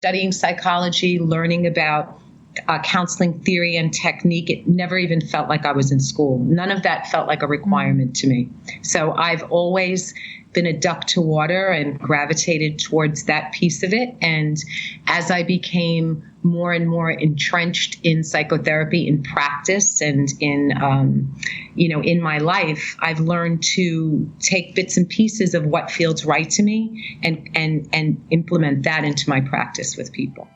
studying psychology, learning about counseling theory and technique. It never even felt like I was in school. None of that felt like a requirement to me. So I've always been a duck to water and gravitated towards that piece of it. And as I became more and more entrenched in psychotherapy, in practice, and in my life, I've learned to take bits and pieces of what feels right to me and implement that into my practice with people.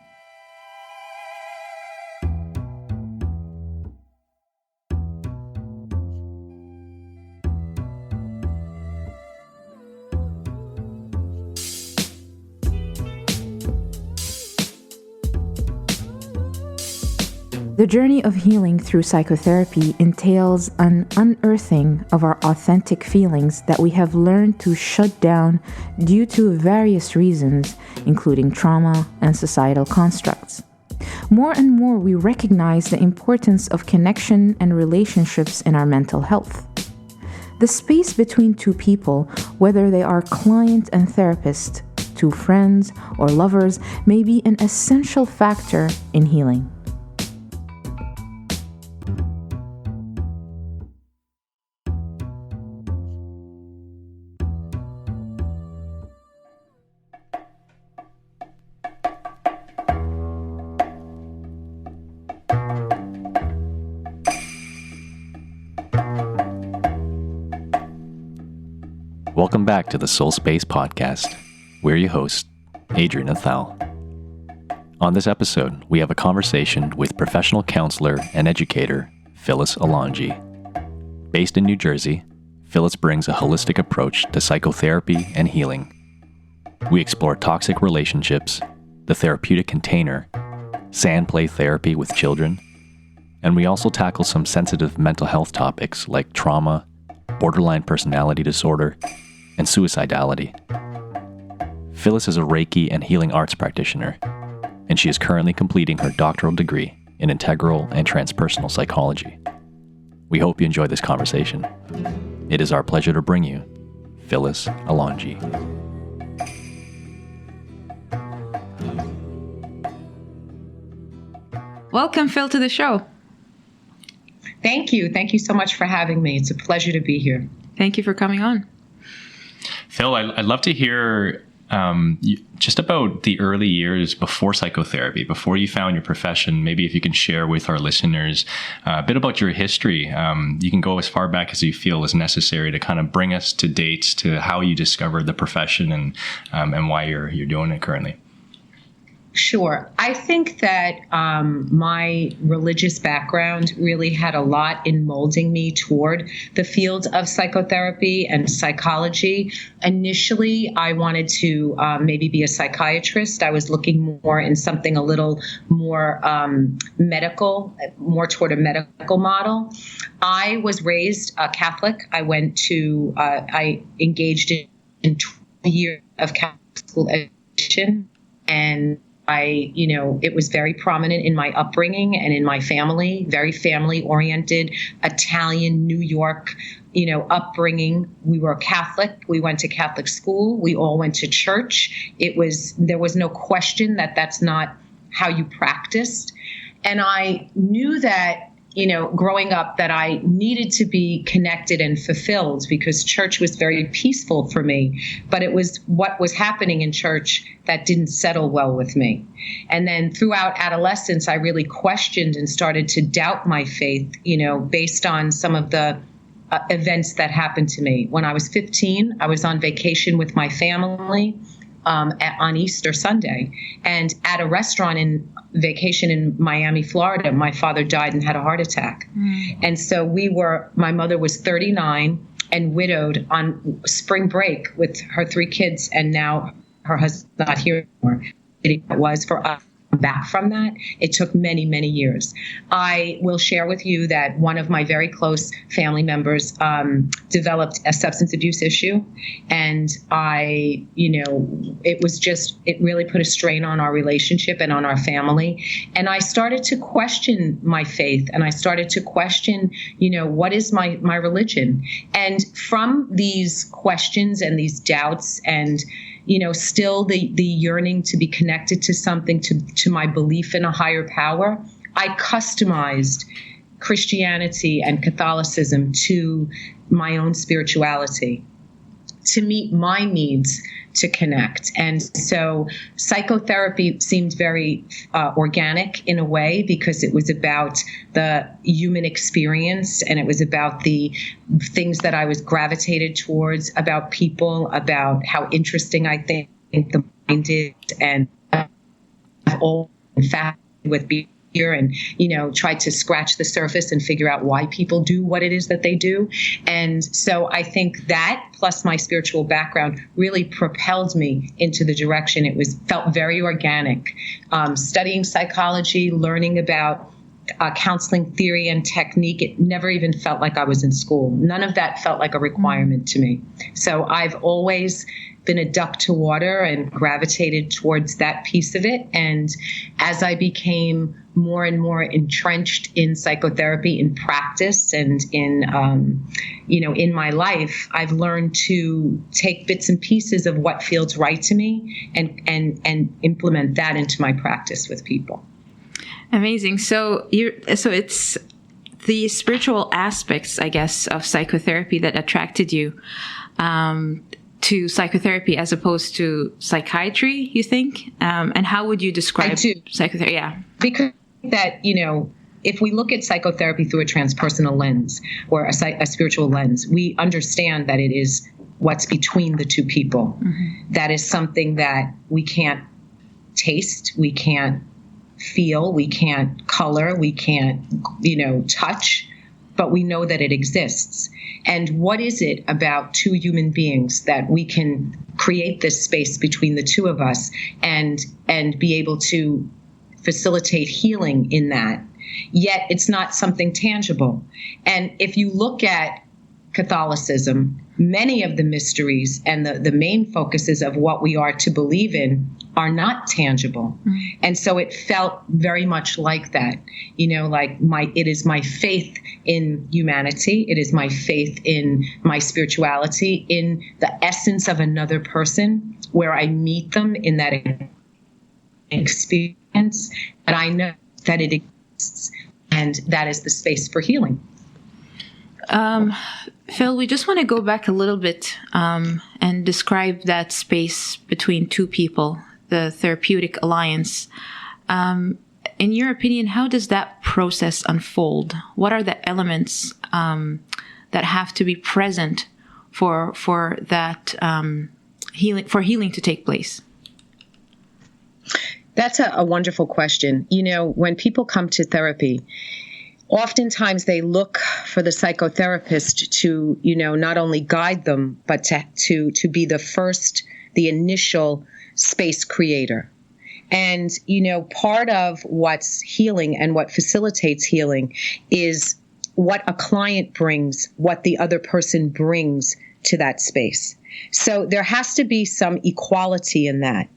The journey of healing through psychotherapy entails an unearthing of our authentic feelings that we have learned to shut down due to various reasons, including trauma and societal constructs. More and more, we recognize the importance of connection and relationships in our mental health. The space between two people, whether they are client and therapist, two friends, or lovers, may be an essential factor in healing. Welcome back to the Soulspace podcast. We're your hosts, Adrian and Thal. On this episode, we have a conversation with professional counselor and educator, Phyllis Alongi. Based in New Jersey, Phyllis brings a holistic approach to psychotherapy and healing. We explore toxic relationships, the therapeutic container, Sandplay Therapy with children, and we also tackle some sensitive mental health topics like trauma, borderline personality disorder, and suicidality. Phyllis is a Reiki and Healing Arts practitioner, and she is currently completing her doctoral degree in Integral and Transpersonal Psychology. We hope you enjoy this conversation. It is our pleasure to bring you Phyllis Alongi. Welcome, Phil, to the show. Thank you. Thank you so much for having me. It's a pleasure to be here. Thank you for coming on. Phil, I'd love to hear just about the early years before psychotherapy, before you found your profession. Maybe if you can share with our listeners a bit about your history. You can go as far back as you feel is necessary to kind of bring us to dates to how you discovered the profession and why you're doing it currently. Sure. I think that my religious background really had a lot in molding me toward the field of psychotherapy and psychology. Initially, I wanted to maybe be a psychiatrist. I was looking more in something a little more medical, more toward a medical model. I was raised Catholic. I engaged in 20 years of Catholic school education, and it was very prominent in my upbringing and in my family, very family-oriented, Italian, New York, upbringing. We were Catholic. We went to Catholic school. We all went to church. There was no question that that's not how you practiced. And I knew that, growing up, that I needed to be connected and fulfilled because church was very peaceful for me. But it was what was happening in church that didn't settle well with me. And then throughout adolescence, I really questioned and started to doubt my faith, based on some of the events that happened to me. When I was 15, I was on vacation with my family on Easter Sunday, and at a restaurant in vacation in Miami, Florida, my father died and had a heart attack. And so my mother was 39 and widowed on spring break with her 3 kids, and now her husband's not here anymore. It was for us back from that. It took many, many years. I will share with you that one of my very close family members developed a substance abuse issue. And it really put a strain on our relationship and on our family. And I started to question my faith, and I started to question, what is my religion? And from these questions and these doubts and still the yearning to be connected to something, to my belief in a higher power, I customized Christianity and Catholicism to my own spirituality to meet my needs to connect. And so psychotherapy seemed very organic in a way, because it was about the human experience, and it was about the things that I was gravitated towards, about people, about how interesting I think the mind is. And I've always been fascinated with being here and, tried to scratch the surface and figure out why people do what it is that they do. And so I think that, plus my spiritual background, really propelled me into the direction. It felt very organic. Studying psychology, learning about counseling theory and technique, it never even felt like I was in school. None of that felt like a requirement to me. So I've always been a duck to water and gravitated towards that piece of it. And as I became more and more entrenched in psychotherapy, in practice, and in my life, I've learned to take bits and pieces of what feels right to me and implement that into my practice with people. Amazing. So it's the spiritual aspects, I guess, of psychotherapy that attracted you to psychotherapy as opposed to psychiatry, you think? And how would you describe psychotherapy? Yeah. Because that, if we look at psychotherapy through a transpersonal lens or a spiritual lens, we understand that it is what's between the two people. Mm-hmm. That is something that we can't taste, we can't feel, we can't color, we can't, touch, but we know that it exists. And what is it about two human beings that we can create this space between the two of us and be able to facilitate healing in that? Yet it's not something tangible. And if you look at Catholicism, many of the mysteries and the main focuses of what we are to believe in are not tangible. Mm-hmm. And so it felt very much like that, it is my faith in humanity. It is my faith in my spirituality, in the essence of another person, where I meet them in that experience, and I know that it exists, and that is the space for healing. Phil, we just want to go back a little bit and describe that space between two people, the Therapeutic Alliance. In your opinion, how does that process unfold? What are the elements that have to be present for that healing to take place? That's a wonderful question. When people come to therapy, oftentimes they look for the psychotherapist to, not only guide them, but to be the initial space creator. And, part of what's healing and what facilitates healing is what a client brings, what the other person brings to that space. So there has to be some equality in that.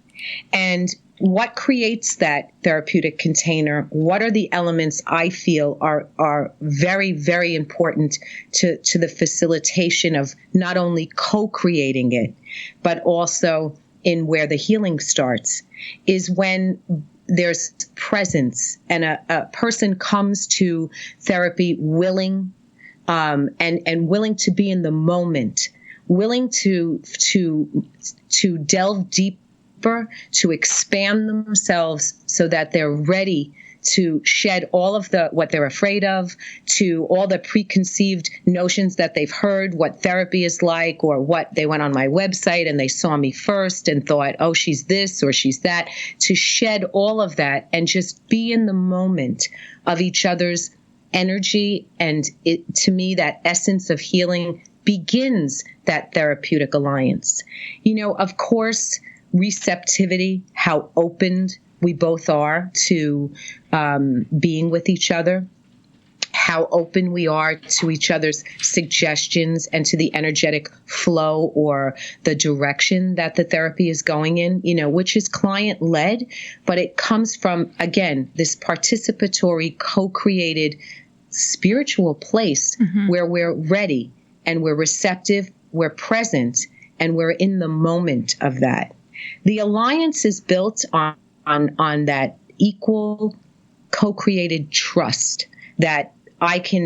And what creates that therapeutic container? What are the elements I feel are very, very important to the facilitation of not only co-creating it, but also in where the healing starts, is when there's presence and a person comes to therapy willing and willing to be in the moment, willing to delve deep, to expand themselves so that they're ready to shed all of what they're afraid of, to all the preconceived notions that they've heard, what therapy is like, or what they went on my website and they saw me first and thought, oh, she's this or she's that, to shed all of that and just be in the moment of each other's energy. And to me, that essence of healing begins that therapeutic alliance. Of course, receptivity, how open we both are to being with each other, how open we are to each other's suggestions and to the energetic flow or the direction that the therapy is going in, which is client-led, but it comes from, again, this participatory, co-created spiritual place where we're ready and we're receptive, we're present, and we're in the moment of that. The alliance is built on that equal co-created trust that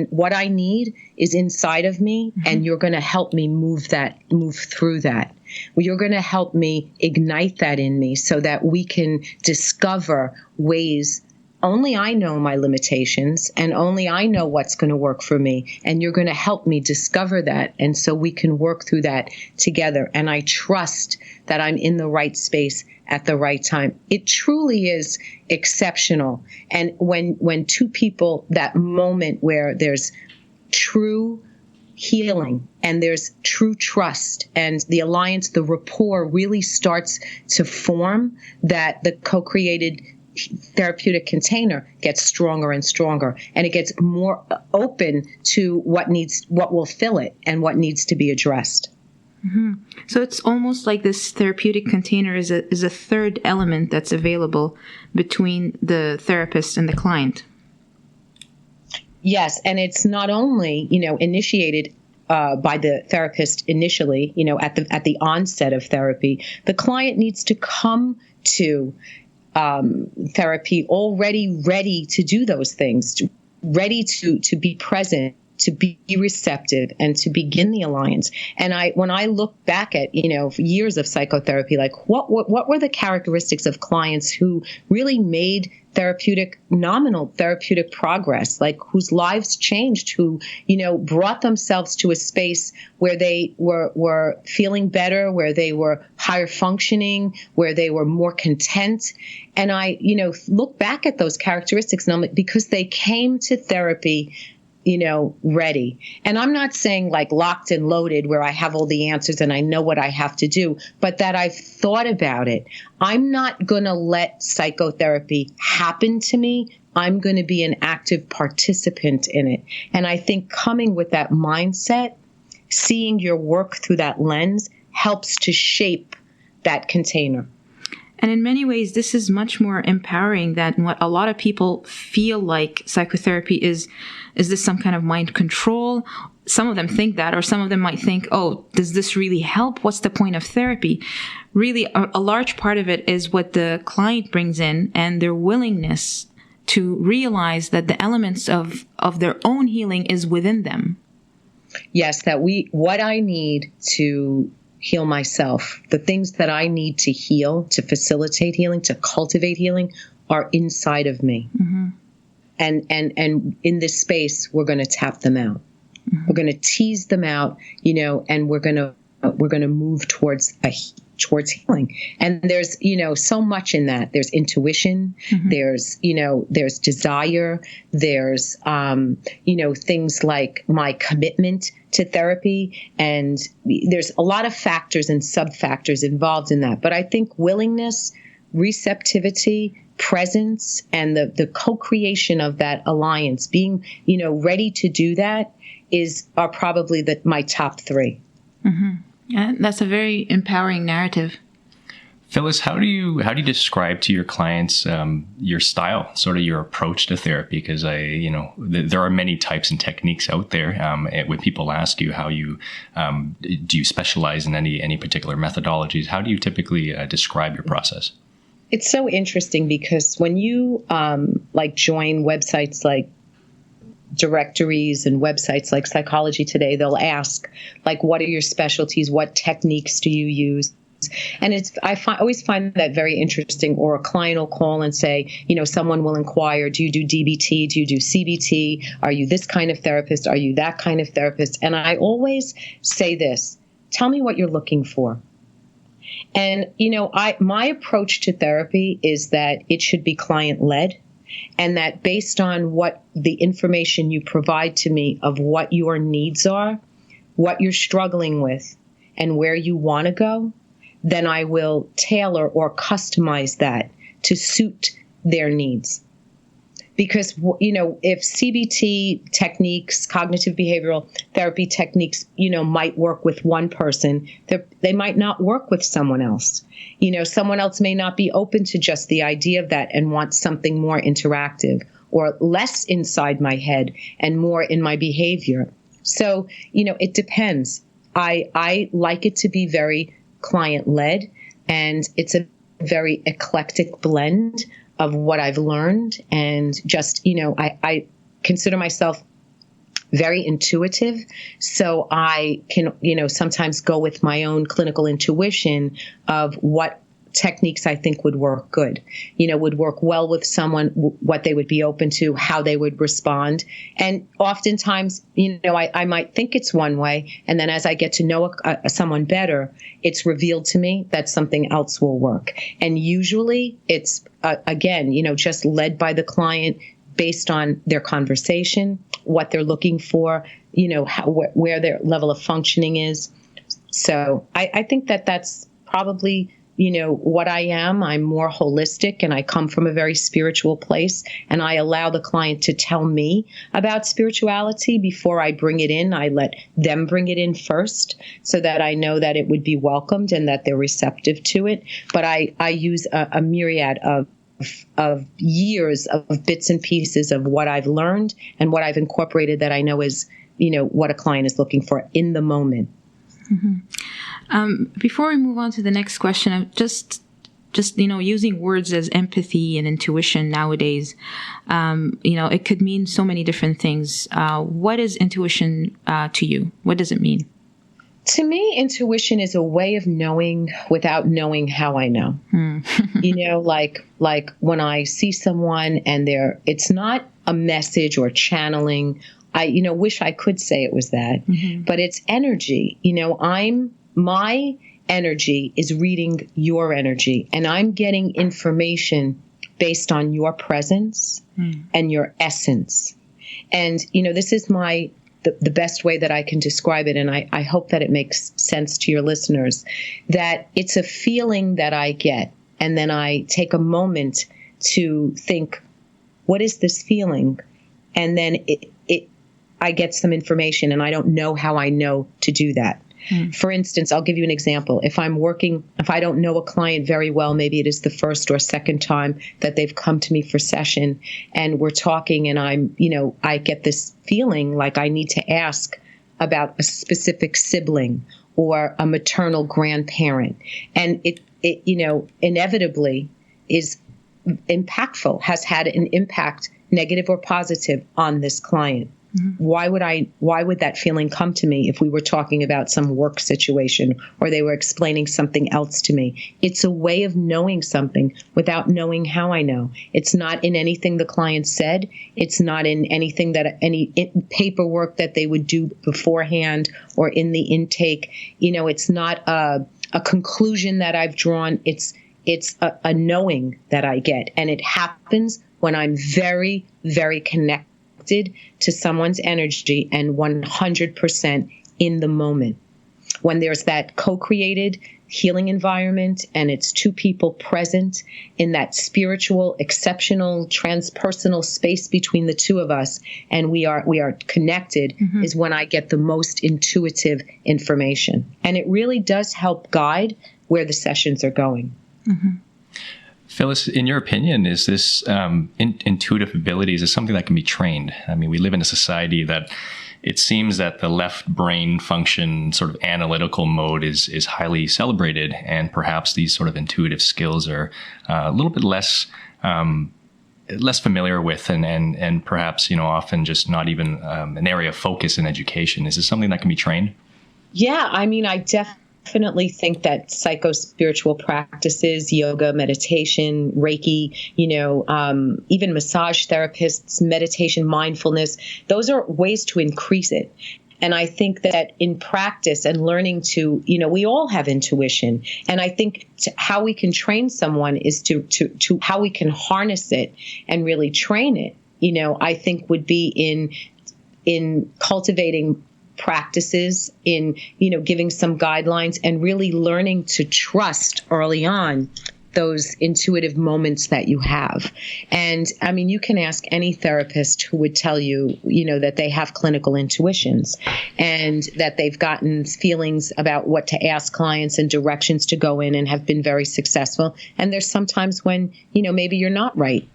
what I need is inside of me, and you're going to help me move through that. You're going to help me ignite that in me so that we can discover ways. Only I know my limitations, and only I know what's going to work for me. And you're going to help me discover that. And so we can work through that together. And I trust that I'm in the right space at the right time. It truly is exceptional. And when two people, that moment where there's true healing and there's true trust and the alliance, the rapport really starts to form, that the co-created therapeutic container gets stronger and stronger, and it gets more open to what will fill it and what needs to be addressed. Mm-hmm. So it's almost like this therapeutic container is a third element that's available between the therapist and the client. Yes, and it's not only, initiated by the therapist initially, at the onset of therapy. The client needs to come to therapy already ready to do those things, ready to be present, to be receptive, and to begin the alliance. And when I look back at, years of psychotherapy, like what were the characteristics of clients who really made nominal therapeutic progress, like whose lives changed, who, brought themselves to a space where they were feeling better, where they were higher functioning, where they were more content. And I, look back at those characteristics and I'm like, because they came to therapy ready. And I'm not saying like locked and loaded where I have all the answers and I know what I have to do, but that I've thought about it. I'm not going to let psychotherapy happen to me. I'm going to be an active participant in it. And I think coming with that mindset, seeing your work through that lens helps to shape that container. And in many ways, this is much more empowering than what a lot of people feel like psychotherapy is. Is this some kind of mind control? Some of them think that, or some of them might think, oh, does this really help? What's the point of therapy? Really, a large part of it is what the client brings in and their willingness to realize that the elements of their own healing is within them. Yes, what I need to heal myself, the things that I need to heal, to facilitate healing, to cultivate healing, are inside of me. Mm-hmm. And in this space, we're going to tap them out. Mm-hmm. We're going to tease them out, and we're going to move towards healing. And there's, so much in that. There's intuition. Mm-hmm. There's desire. There's, things like my commitment to therapy. And there's a lot of factors and sub-factors involved in that. But I think willingness, receptivity, presence, and the co-creation of that alliance, being, ready to do that are probably my top three. Mm-hmm. Yeah, that's a very empowering narrative. Phyllis, how do you describe to your clients your style, sort of your approach to therapy? Because there are many types and techniques out there. When people ask you how you do you specialize in any particular methodologies, how do you typically describe your process? It's so interesting because when you join websites like directories and websites like Psychology Today, they'll ask, what are your specialties? What techniques do you use? And I always find that very interesting. Or a client will call and say, someone will inquire, do you do DBT? Do you do CBT? Are you this kind of therapist? Are you that kind of therapist? And I always say this, tell me what you're looking for. And, my approach to therapy is that it should be client-led, and that based on what the information you provide to me of what your needs are, what you're struggling with, and where you want to go, then I will tailor or customize that to suit their needs. Because, if CBT techniques, cognitive behavioral therapy techniques, might work with one person, they might not work with someone else. Someone else may not be open to just the idea of that and want something more interactive or less inside my head and more in my behavior. So, it depends. I like it to be very client-led. And it's a very eclectic blend of what I've learned. And just, I consider myself very intuitive. So I can, sometimes go with my own clinical intuition of what techniques I think would work good, would work well with someone, what they would be open to, how they would respond. And oftentimes, I might think it's one way. And then as I get to know someone better, it's revealed to me that something else will work. And usually it's, again, just led by the client based on their conversation, what they're looking for, where their level of functioning is. So I think that that's probably what I am. I'm more holistic, and I come from a very spiritual place, and I allow the client to tell me about spirituality before I bring it in. I let them bring it in first so that I know that it would be welcomed and that they're receptive to it. But I use a myriad of years of bits and pieces of what I've learned and what I've incorporated that I know is, what a client is looking for in the moment. Mm-hmm. Before we move on to the next question, I'm just using words as empathy and intuition nowadays, it could mean so many different things. What is intuition to you? What does it mean? To me, intuition is a way of knowing without knowing how I know. Like when I see someone and it's not a message or channeling. I wish I could say it was that, but it's energy. My energy is reading your energy, and I'm getting information based on your presence and your essence. And, this is the best way that I can describe it, and I hope that it makes sense to your listeners, that it's a feeling that I get, and then I take a moment to think, what is this feeling? And then I get some information, and I don't know how I know to do that. For instance, I'll give you an example. If I don't know a client very well, maybe it is the first or second time that they've come to me for session, and we're talking, and I get this feeling like I need to ask about a specific sibling or a maternal grandparent. And it inevitably is impactful, has had an impact, negative or positive, on this client. Why would that feeling come to me if we were talking about some work situation or they were explaining something else to me? It's a way of knowing something without knowing how I know. It's not in anything the client said. It's not in anything any paperwork that they would do beforehand or in the intake. It's not a conclusion that I've drawn. It's a knowing that I get. And it happens when I'm very, very connected to someone's energy and 100% in the moment. When there's that co-created healing environment and it's two people present in that spiritual, exceptional, transpersonal space between the two of us, and we are connected, is when I get the most intuitive information. And it really does help guide where the sessions are going. Phyllis, in your opinion, is this intuitive ability, is this something that can be trained? I mean, we live in a society that it seems that the left brain function, sort of analytical mode, is highly celebrated, and perhaps these sort of intuitive skills are a little bit less familiar with, and perhaps often just not even an area of focus in education. Is this something that can be trained? Yeah, I mean, I definitely think that psycho-spiritual practices, yoga, meditation, Reiki, even massage therapists, meditation, mindfulness, those are ways to increase it. And I think that in practice and learning to, we all have intuition. And I think how we can train someone is to how we can harness it and really train it, I think would be in cultivating practices, in giving some guidelines, and really learning to trust early on those intuitive moments that you have. And I mean, you can ask any therapist who would tell you, that they have clinical intuitions and that they've gotten feelings about what to ask clients and directions to go in and have been very successful. And there's sometimes when, maybe you're not right.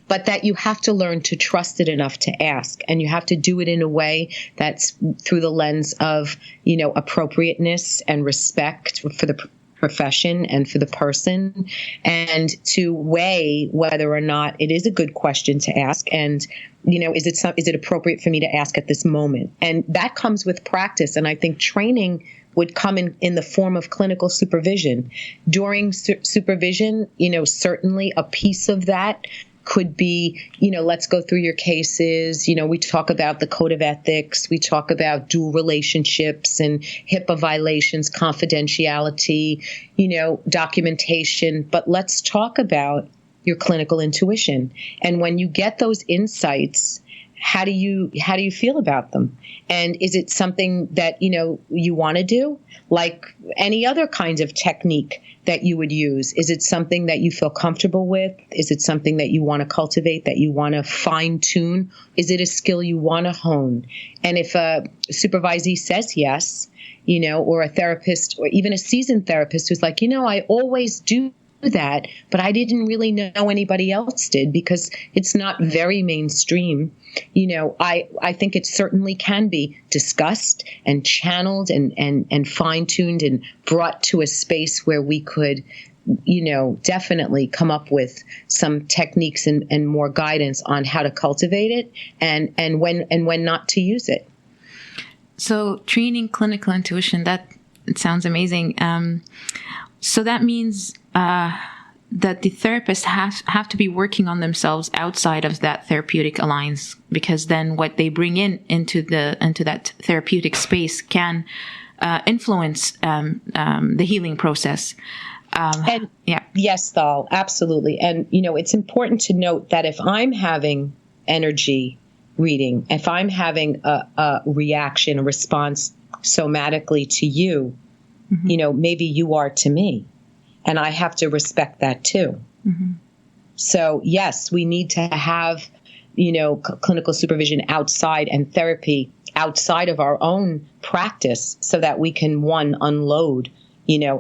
But that you have to learn to trust it enough to ask, and you have to do it in a way that's through the lens of, appropriateness and respect for the profession and for the person, and to weigh whether or not it is a good question to ask, and is it appropriate for me to ask at this moment? And that comes with practice. And I think training would come in the form of clinical supervision. During supervision, certainly a piece of that could be, let's go through your cases. We talk about the code of ethics. We talk about dual relationships and HIPAA violations, confidentiality, documentation. But let's talk about your clinical intuition. And when you get those insights, how do you feel about them? And is it something that, you want to do? Like any other kinds of technique that you would use? Is it something that you feel comfortable with? Is it something that you want to cultivate, that you want to fine tune? Is it a skill you want to hone? And if a supervisee says yes, or a therapist, or even a seasoned therapist who's like, I always do that, but I didn't really know anybody else did because it's not very mainstream. I think it certainly can be discussed and channeled and fine-tuned and brought to a space where we could, definitely come up with some techniques and more guidance on how to cultivate it and when not to use it. So training clinical intuition, it sounds amazing. So that means that the therapists have to be working on themselves outside of that therapeutic alliance, because then what they bring into that therapeutic space can influence the healing process. Yes, Thal, absolutely. And it's important to note that if I'm having energy reading, if I'm having a reaction, a response somatically to you, mm-hmm. Maybe you are to me. And I have to respect that too. Mm-hmm. So yes, we need to have, clinical supervision outside and therapy outside of our own practice so that we can, unload,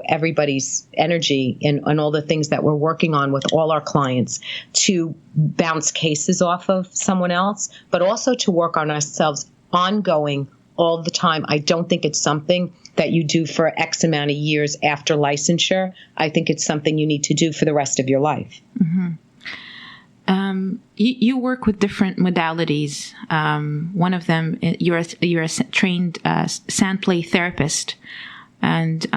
everybody's energy and all the things that we're working on with all our clients to bounce cases off of someone else, but also to work on ourselves ongoing all the time. I don't think it's something that you do for X amount of years after licensure. I think it's something you need to do for the rest of your life. Mm-hmm. You work with different modalities. One of them, you're a trained Sandplay therapist, and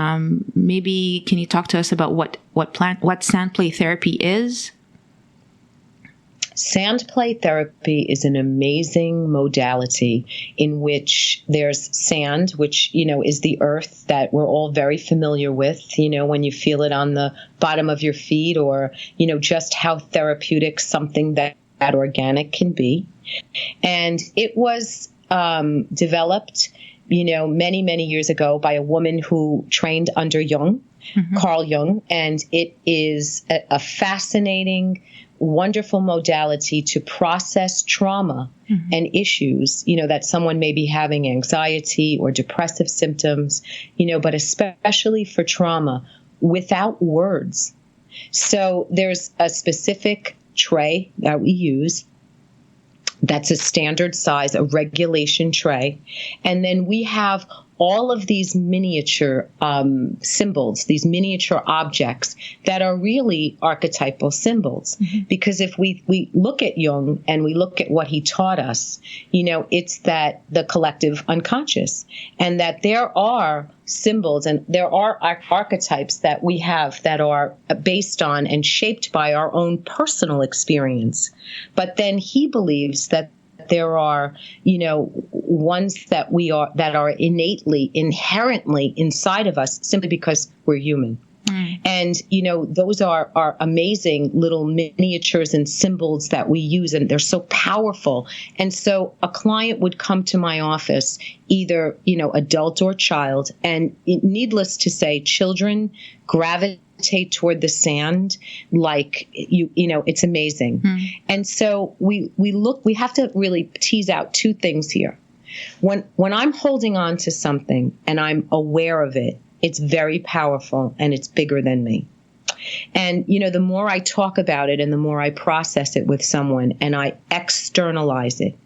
maybe can you talk to us about what Sandplay Therapy is? Sandplay Therapy is an amazing modality in which there's sand, which, is the earth that we're all very familiar with, when you feel it on the bottom of your feet, or, just how therapeutic something that organic can be. And it was developed, many, many years ago by a woman who trained under Jung, mm-hmm. Carl Jung, and it is a fascinating, wonderful modality to process trauma mm-hmm. and issues, that someone may be having anxiety or depressive symptoms, but especially for trauma without words. So there's a specific tray that we use that's a standard size, a regulation tray. And then we have all of these miniature symbols, these miniature objects that are really archetypal symbols. Mm-hmm. Because if we look at Jung and we look at what he taught us, it's that the collective unconscious, and that there are symbols and there are archetypes that we have that are based on and shaped by our own personal experience. But then he believes that there are, ones that are innately, inherently inside of us simply because we're human. Mm. And, those are amazing little miniatures and symbols that we use, and they're so powerful. And so a client would come to my office, either, adult or child, and needless to say, children gravitate toward the sand like it's amazing. Mm. And so we have to really tease out two things here. When I'm holding on to something and I'm aware of it, it's very powerful and it's bigger than me. And, the more I talk about it and the more I process it with someone and I externalize it,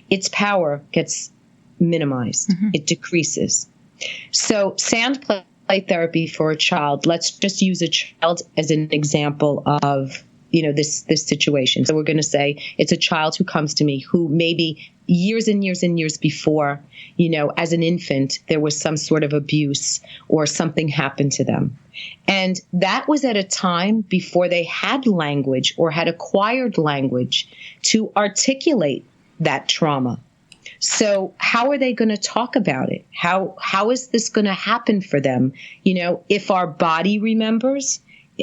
its power gets minimized. Mm-hmm. It decreases. So Sandplay therapy for a child, let's just use a child as an example of, this situation. So we're going to say it's a child who comes to me who maybe years and years and years before, as an infant, there was some sort of abuse or something happened to them. And that was at a time before they had language or had acquired language to articulate that trauma. So how are they going to talk about it? How is this going to happen for them? If our body remembers,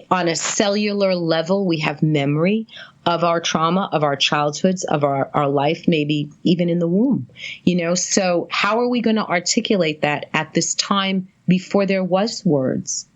on a cellular level, we have memory of our trauma, of our childhoods, of our life, maybe even in the womb, So how are we going to articulate that at this time before there was words?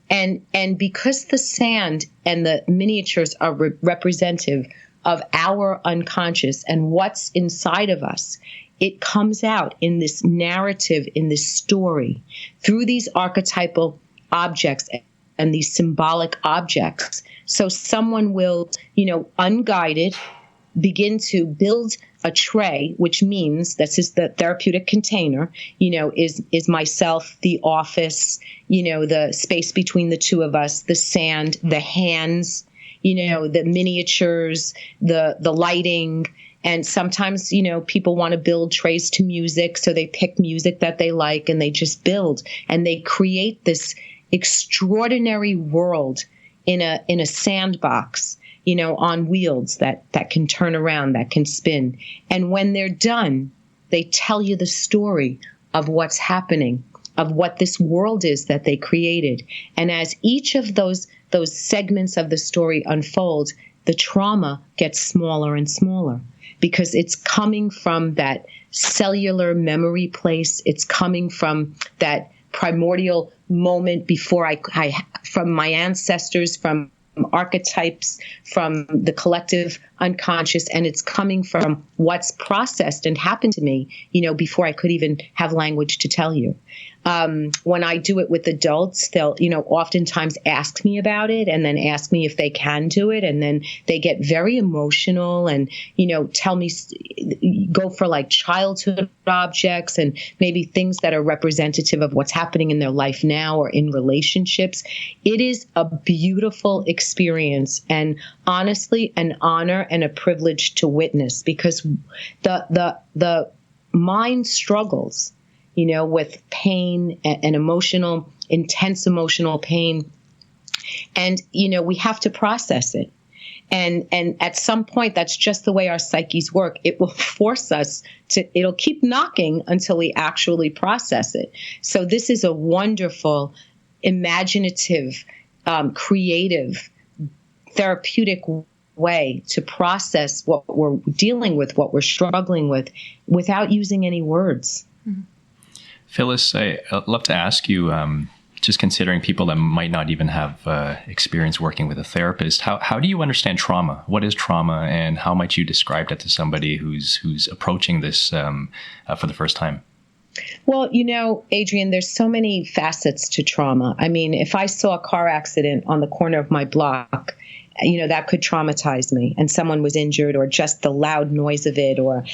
And because the sand and the miniatures are representative of our unconscious and what's inside of us, it comes out in this narrative, in this story, through these archetypal objects and these symbolic objects. So someone will, unguided, begin to build a tray, which means this is the therapeutic container, is myself, the office, the space between the two of us, the sand, the hands, the miniatures, the lighting. And sometimes, people want to build trays to music, so they pick music that they like and they just build and they create this extraordinary world in a sandbox, on wheels that can turn around, that can spin. And when they're done, they tell you the story of what's happening, of what this world is that they created. And as each of those segments of the story unfolds, the trauma gets smaller and smaller because it's coming from that cellular memory place. It's coming from that primordial moment before I from my ancestors, from archetypes, from the collective unconscious, and it's coming from what's processed and happened to me, before I could even have language to tell you. When I do it with adults, they'll, oftentimes ask me about it and then ask me if they can do it. And then they get very emotional and, tell me, go for like childhood objects and maybe things that are representative of what's happening in their life now or in relationships. It is a beautiful experience and honestly an honor and a privilege to witness, because the mind struggles, with pain and emotional, intense emotional pain. And, we have to process it. And at some point, that's just the way our psyches work. It will force us it'll keep knocking until we actually process it. So this is a wonderful, imaginative, creative, therapeutic way to process what we're dealing with, what we're struggling with, without using any words. Mm-hmm. Phyllis, I'd love to ask you, just considering people that might not even have experience working with a therapist, how do you understand trauma? What is trauma, and how might you describe that to somebody who's approaching this for the first time? Well, Adrian, there's so many facets to trauma. I mean, if I saw a car accident on the corner of my block, that could traumatize me, and someone was injured, or just the loud noise of it, or,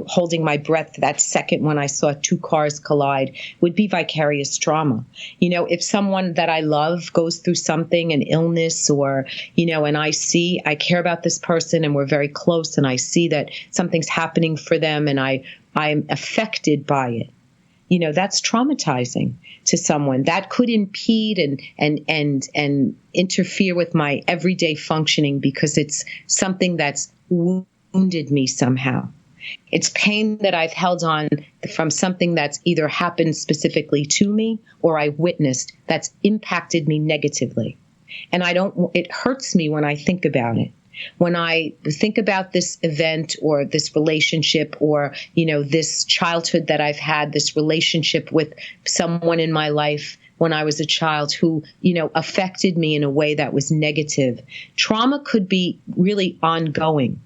holding my breath that second when I saw two cars collide would be vicarious trauma. If someone that I love goes through something, an illness, or, and I care about this person and we're very close and I see that something's happening for them and I'm affected by it. That's traumatizing to someone. That could impede and interfere with my everyday functioning because it's something that's wounded me somehow. It's pain that I've held on from something that's either happened specifically to me or I witnessed that's impacted me negatively. And it hurts me when I think about it. When I think about this event or this relationship or, this childhood that I've had, this relationship with someone in my life when I was a child who, affected me in a way that was negative. Trauma could be really ongoing.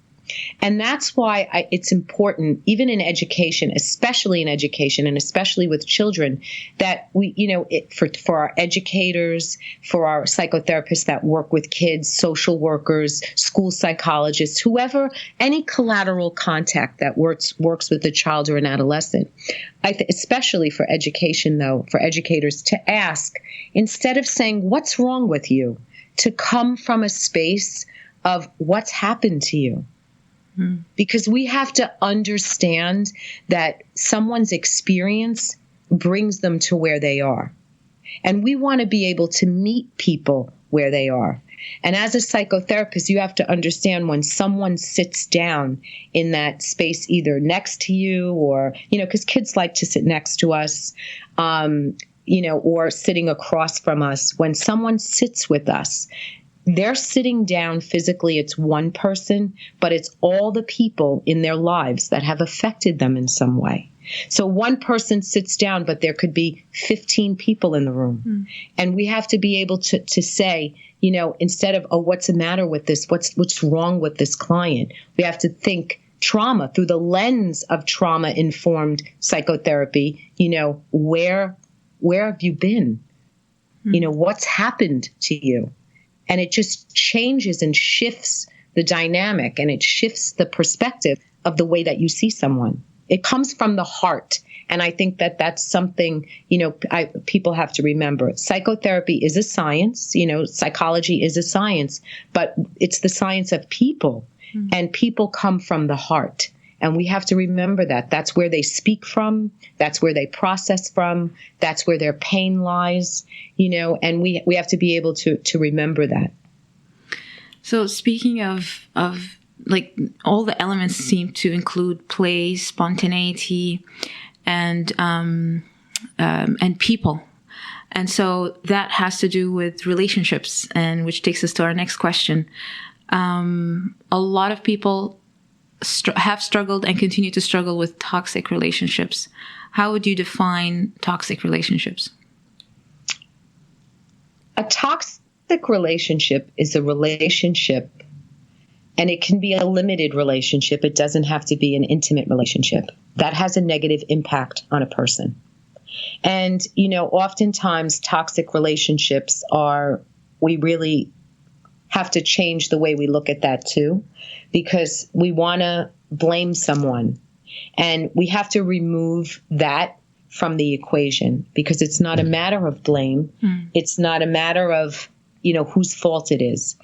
And that's why it's important, even in education, especially in education and especially with children, that we, for our educators, for our psychotherapists that work with kids, social workers, school psychologists, whoever, any collateral contact that works with a child or an adolescent, especially for education, though, for educators to ask, instead of saying, what's wrong with you, to come from a space of what's happened to you. Because we have to understand that someone's experience brings them to where they are. And we want to be able to meet people where they are. And as a psychotherapist, you have to understand when someone sits down in that space, either next to you or, because kids like to sit next to us, or sitting across from us. When someone sits with us, they're sitting down physically. It's one person, but it's all the people in their lives that have affected them in some way. So one person sits down, but there could be 15 people in the room. And we have to be able to say, instead of, oh, what's the matter with this? What's wrong with this client? We have to think trauma through the lens of trauma-informed psychotherapy. Where have you been? What's happened to you? And it just changes and shifts the dynamic, and it shifts the perspective of the way that you see someone. It comes from the heart. And I think that that's something, people have to remember. Psychotherapy is a science, psychology is a science, but it's the science of people. And people come from the heart. And we have to remember that. That's where they speak from. That's where they process from. That's where their pain lies, and we have to be able to remember that. So speaking of like, all the elements seem to include play, spontaneity, and people. And so that has to do with relationships, and which takes us to our next question. A lot of people have struggled and continue to struggle with toxic relationships. How would you define toxic relationships? A toxic relationship is a relationship, and it can be a limited relationship. It doesn't have to be an intimate relationship that has a negative impact on a person. And, oftentimes toxic relationships we really have to change the way we look at that too, because we want to blame someone, and we have to remove that from the equation, because it's not a matter of blame. It's not a matter of, whose fault it is.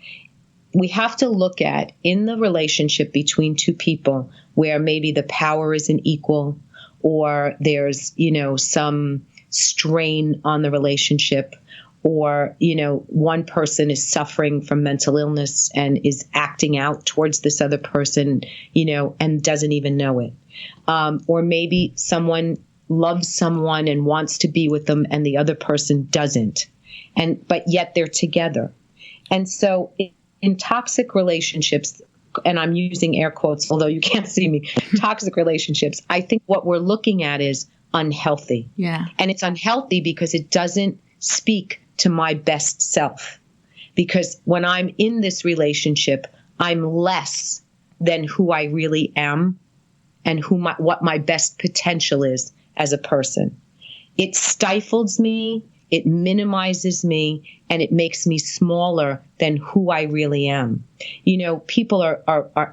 We have to look at, in the relationship between two people where maybe the power isn't equal, or there's, some strain on the relationship, or, one person is suffering from mental illness and is acting out towards this other person, and doesn't even know it. Or maybe someone loves someone and wants to be with them, and the other person doesn't. But yet they're together. And so in toxic relationships, and I'm using air quotes, although you can't see me, toxic relationships, I think what we're looking at is unhealthy. Yeah. And it's unhealthy because it doesn't speak to my best self. Because when I'm in this relationship, I'm less than who I really am and what my best potential is as a person. It stifles me, it minimizes me, and it makes me smaller than who I really am. People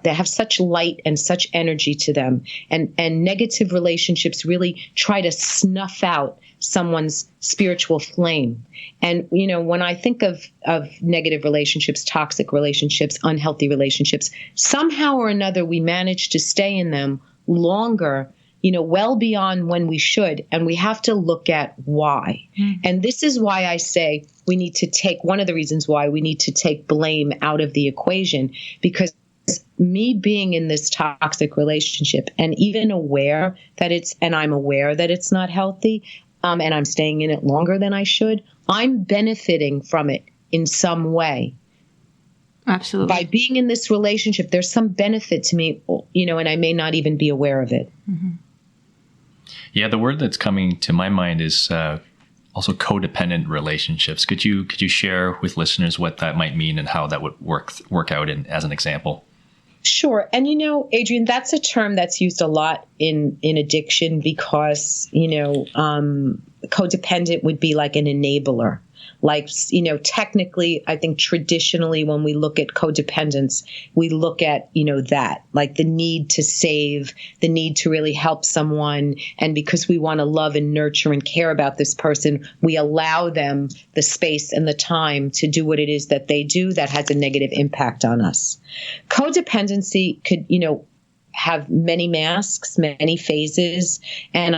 they have such light and such energy to them, and negative relationships really try to snuff out someone's spiritual flame. And, when I think of negative relationships, toxic relationships, unhealthy relationships, somehow or another we manage to stay in them longer, well beyond when we should. And we have to look at why. And this is why I say one of the reasons why we need to take blame out of the equation, because me being in this toxic relationship and even aware that I'm aware that it's not healthy, and I'm staying in it longer than I should, I'm benefiting from it in some way. Absolutely. By being in this relationship, there's some benefit to me, and I may not even be aware of it. Mm-hmm. Yeah, the word that's coming to my mind is also codependent relationships. Could you share with listeners what that might mean and how that would work out as an example? Sure. And, Adrienne, that's a term that's used a lot in addiction because, codependent would be like an enabler. Like, technically, I think traditionally when we look at codependence, we look at, that, like the need to save, the need to really help someone. And because we want to love and nurture and care about this person, we allow them the space and the time to do what it is that they do that has a negative impact on us. Codependency could, have many masks, many phases. And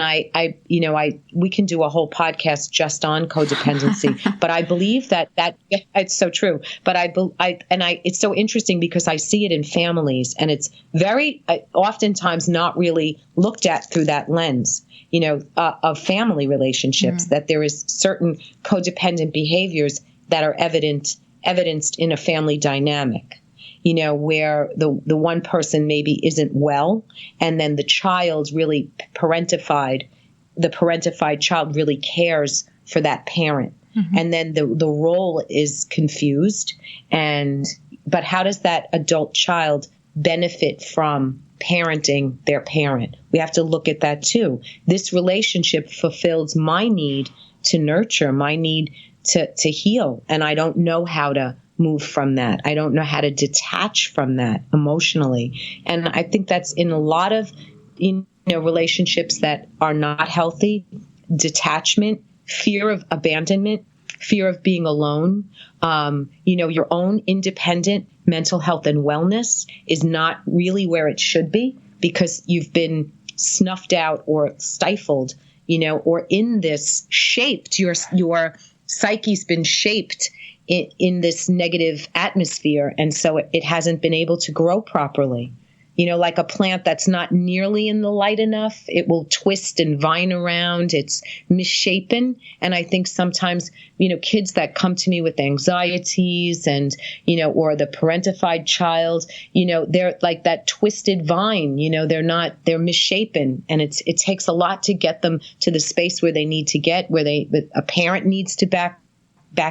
we can do a whole podcast just on codependency, but I believe that it's so true. But it's so interesting because I see it in families, and it's very oftentimes not really looked at through that lens, of family relationships, that there is certain codependent behaviors that are evidenced in a family dynamic. Where the one person maybe isn't well, and then the child really the parentified child really cares for that parent. Mm-hmm. And then the role is confused. But how does that adult child benefit from parenting their parent? We have to look at that too. This relationship fulfills my need to nurture, my need to heal. And I don't know how to move from that. I don't know how to detach from that emotionally. And I think that's in a lot of relationships that are not healthy. Detachment, fear of abandonment, fear of being alone, your own independent mental health and wellness is not really where it should be because you've been snuffed out or stifled, or in this shaped, your psyche's been shaped in this negative atmosphere. And so it hasn't been able to grow properly. Like a plant that's not nearly in the light enough, it will twist and vine around. It's misshapen. And I think sometimes, kids that come to me with anxieties and, or the parentified child, they're like that twisted vine, they're misshapen. And it takes a lot to get them to the space where they need to get, where a parent needs to back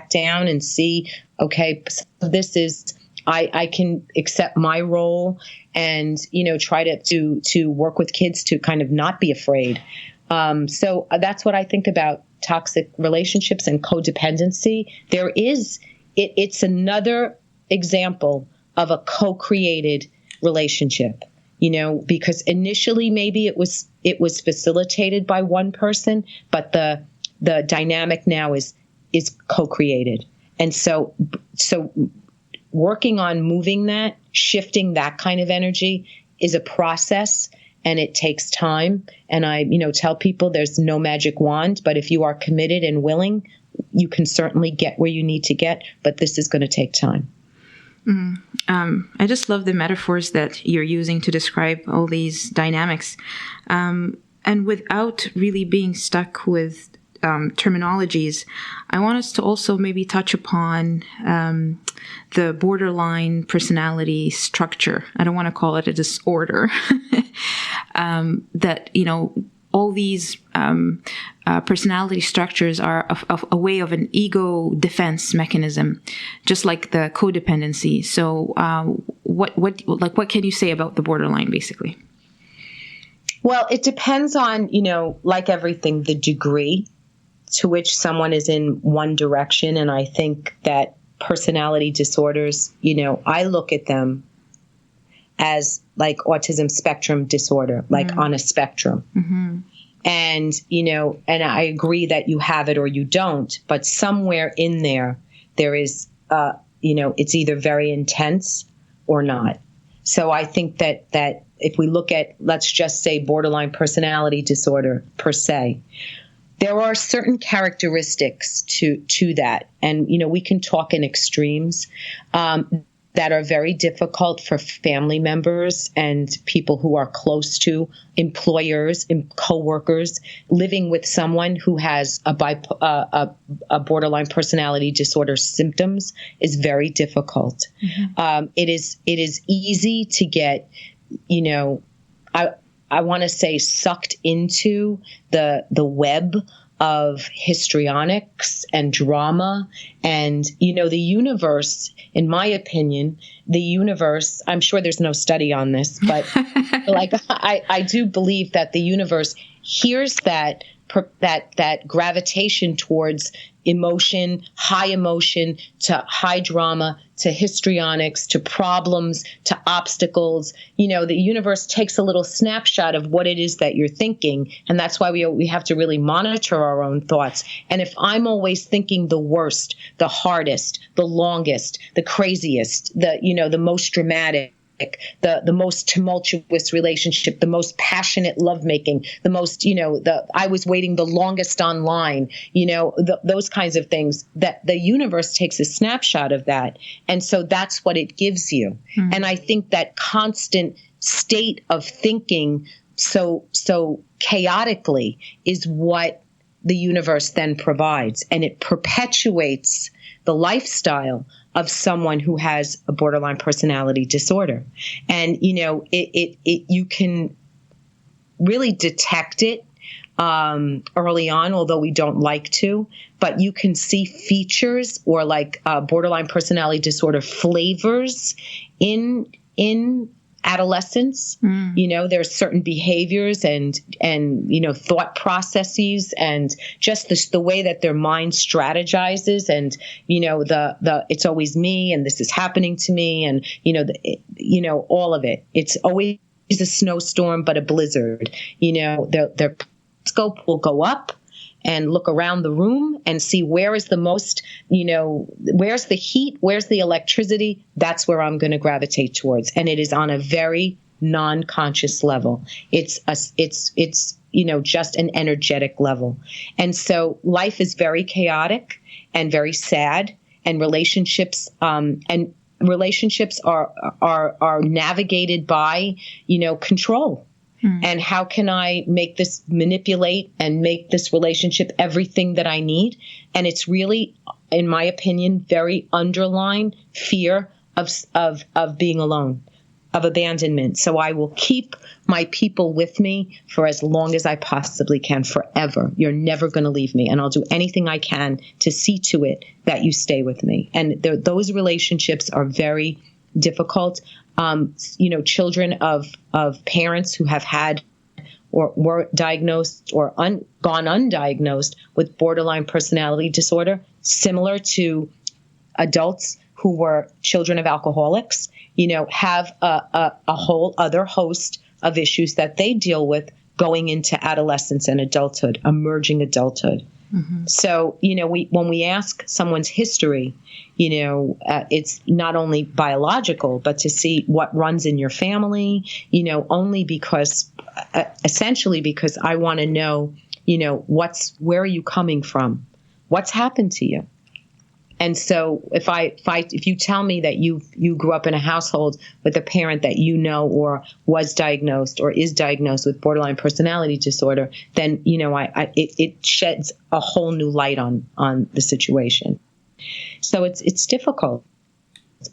down and see, okay, this is, I can accept my role and, try to work with kids to kind of not be afraid. So that's what I think about toxic relationships and codependency. It's another example of a co-created relationship, because initially maybe it was facilitated by one person, but the dynamic now is co-created. And so working on moving that, shifting that kind of energy is a process, and it takes time. And I, tell people there's no magic wand, but if you are committed and willing, you can certainly get where you need to get, but this is going to take time. I just love the metaphors that you're using to describe all these dynamics. And without really being stuck with terminologies, I want us to also maybe touch upon the borderline personality structure. I don't want to call it a disorder. That, all these personality structures are a way of an ego defense mechanism, just like the codependency. So what can you say about the borderline, basically? Well, it depends on, like everything, the degree to which someone is in one direction. And I think that personality disorders, I look at them as like autism spectrum disorder, like on a spectrum. Mm-hmm. And, and I agree that you have it or you don't, but somewhere in there is, it's either very intense or not. So I think that if we look at, let's just say borderline personality disorder per se, there are certain characteristics to that. And, we can talk in extremes that are very difficult for family members and people who are close to employers and coworkers. Living with someone who has a borderline personality disorder symptoms is very difficult. Mm-hmm. It is easy to get, I want to say sucked into the web of histrionics and drama. And, the universe, in my opinion, I'm sure there's no study on this, but I do believe that the universe hears that gravitation towards emotion, high emotion, to high drama, to histrionics, to problems, to obstacles. The universe takes a little snapshot of what it is that you're thinking. And that's why we have to really monitor our own thoughts. And if I'm always thinking the worst, the hardest, the longest, the craziest, the most dramatic, the most tumultuous relationship, the most passionate lovemaking, the most, I was waiting the longest online, those kinds of things, that the universe takes a snapshot of that. And so that's what it gives you. Mm-hmm. And I think that constant state of thinking so chaotically is what the universe then provides. And it perpetuates the lifestyle of someone who has a borderline personality disorder. And, you can really detect it early on, although we don't like to, but you can see features or borderline personality disorder flavors in adolescence. There are certain behaviors and thought processes, and just the way that their mind strategizes, and the it's always me, and this is happening to me, and all of it. It's always a snowstorm, but a blizzard. Their scope will go up and look around the room and see where is the most, where's the heat, where's the electricity. That's where I'm going to gravitate towards. And it is on a very non-conscious level. It's just an energetic level. And so life is very chaotic and very sad, and relationships are navigated by, control. And how can I manipulate and make this relationship everything that I need? And it's really, in my opinion, very underlying fear of being alone, of abandonment. So I will keep my people with me for as long as I possibly can, forever. You're never going to leave me. And I'll do anything I can to see to it that you stay with me. And those relationships are very difficult. Children of parents who have had or were diagnosed or gone undiagnosed with borderline personality disorder, similar to adults who were children of alcoholics, have a whole other host of issues that they deal with going into adolescence and adulthood, emerging adulthood. Mm-hmm. So, when we ask someone's history, it's not only biological, but to see what runs in your family, only essentially because I want to know, where are you coming from? What's happened to you? And so if you tell me that you grew up in a household with a parent that or was diagnosed or is diagnosed with borderline personality disorder, then it sheds a whole new light on the situation. So it's difficult.